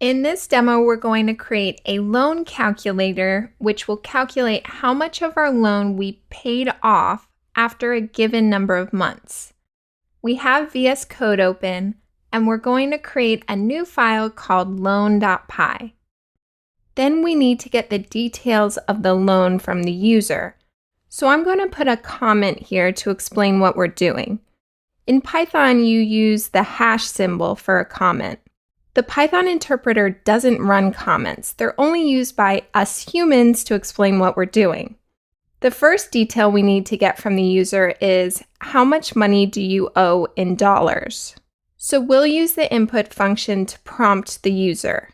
In this demo, we're going to create a loan calculator, which will calculate how much of our loan we paid off after a given number of months. We have VS Code open, and we're going to create a new file called loan.py. Then we need to get the details of the loan from the user. So I'm going to put a comment here to explain what we're doing. In Python, you use the hash symbol for a comment. The Python interpreter doesn't run comments. They're only used by us humans to explain what we're doing. The first detail we need to get from the user is how much money do you owe in dollars? So we'll use the input function to prompt the user.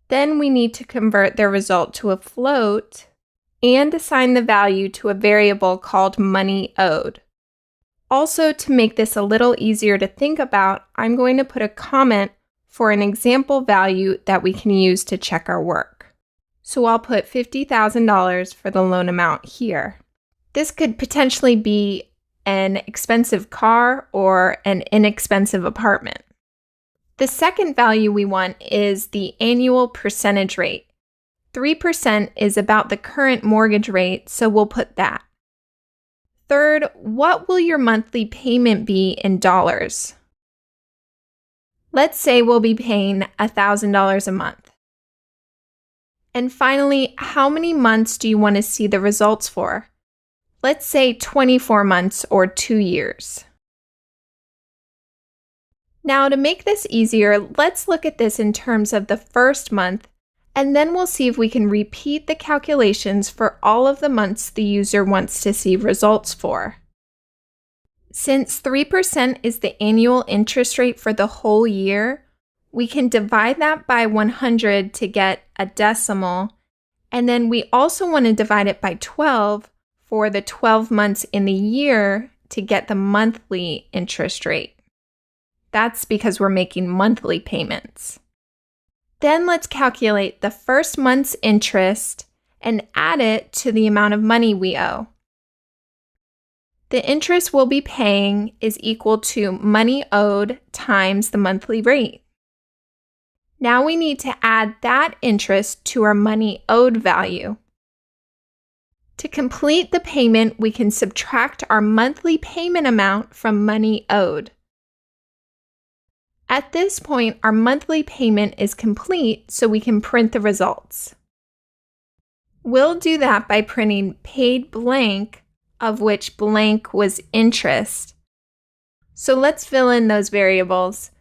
Then we need to convert their result to a float and assign the value to a variable called money owed. Also, to make this a little easier to think about, I'm going to put a comment for an example value that we can use to check our work. So I'll put $50,000 for the loan amount here. This could potentially be an expensive car or an inexpensive apartment. The second value we want is the annual percentage rate. 3% is about the current mortgage rate, so we'll put that. Third, what will your monthly payment be in dollars? Let's say we'll be paying $1,000 a month. And finally, how many months do you want to see the results for? Let's say 24 months or 2 years. Now, to make this easier, let's look at this in terms of the first month, and then we'll see if we can repeat the calculations for all of the months the user wants to see results for. Since 3% is the annual interest rate for the whole year, we can divide that by 100 to get a decimal, and then we also want to divide it by 12 for the 12 months in the year to get the monthly interest rate. That's because we're making monthly payments. Then let's calculate the first month's interest and add it to the amount of money we owe. The interest we'll be paying is equal to money owed times the monthly rate. Now we need to add that interest to our money owed value. To complete the payment, we can subtract our monthly payment amount from money owed. At this point, our monthly payment is complete, so we can print the results. We'll do that by printing paid blank, of which blank was interest. So let's fill in those variables.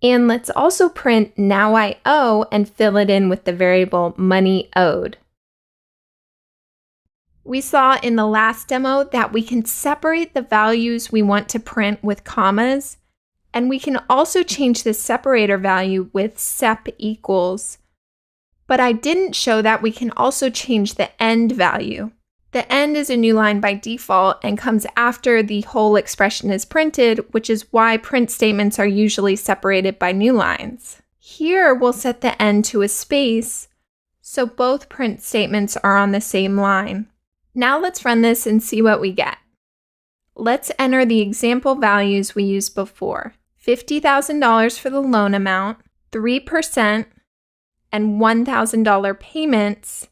And let's also print now I owe and fill it in with the variable money owed. We saw in the last demo that we can separate the values we want to print with commas, and we can also change the separator value with sep equals. But I didn't show that we can also change the end value. The end is a new line by default and comes after the whole expression is printed, which is why print statements are usually separated by new lines. Here we'll set the end to a space, so both print statements are on the same line. Now let's run this and see what we get. Let's enter the example values we used before. $50,000 for the loan amount, 3%, and $1,000 payments,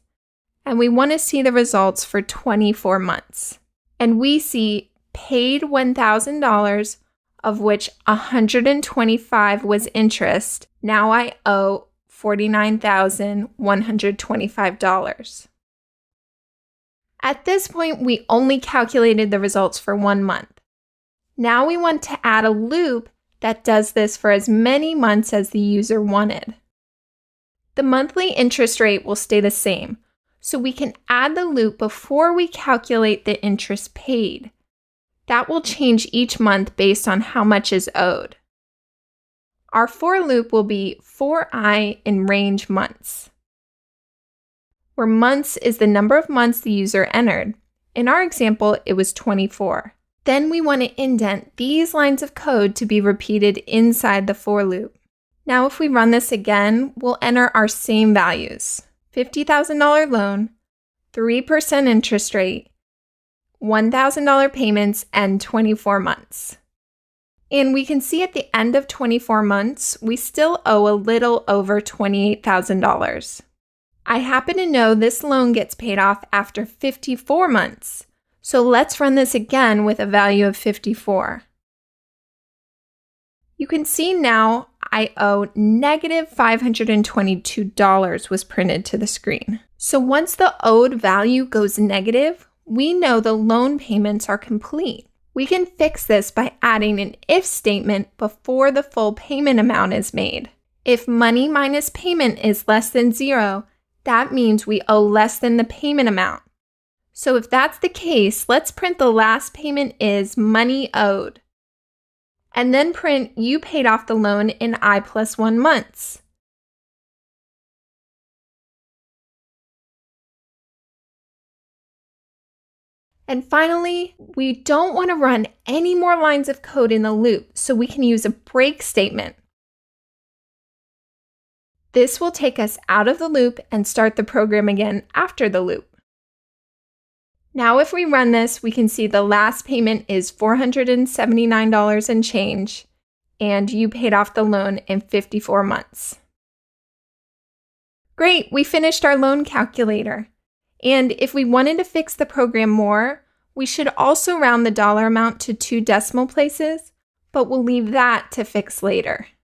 and we want to see the results for 24 months. And we see paid $1,000, of which $125 was interest. Now I owe $49,125. At this point, we only calculated the results for 1 month. Now we want to add a loop that does this for as many months as the user wanted. The monthly interest rate will stay the same, so we can add the loop before we calculate the interest paid. That will change each month based on how much is owed. Our for loop will be for I in range months, where months is the number of months the user entered. In our example, it was 24. Then we want to indent these lines of code to be repeated inside the for loop. Now if we run this again, we'll enter our same values. $50,000 loan, 3% interest rate, $1,000 payments, and 24 months. And we can see at the end of 24 months, we still owe a little over $28,000. I happen to know this loan gets paid off after 54 months. So let's run this again with a value of 54. You can see now I owe negative $522 was printed to the screen. So once the owed value goes negative, we know the loan payments are complete. We can fix this by adding an if statement before the full payment amount is made. If money minus payment is less than 0, that means we owe less than the payment amount. So if that's the case, let's print the last payment is money owed. And then print you paid off the loan in I+1 months. And finally, we don't want to run any more lines of code in the loop, so we can use a break statement. This will take us out of the loop and start the program again after the loop. Now if we run this, we can see the last payment is $479 and change, and you paid off the loan in 54 months. Great, we finished our loan calculator. And if we wanted to fix the program more, we should also round the dollar amount to 2 decimal places, but we'll leave that to fix later.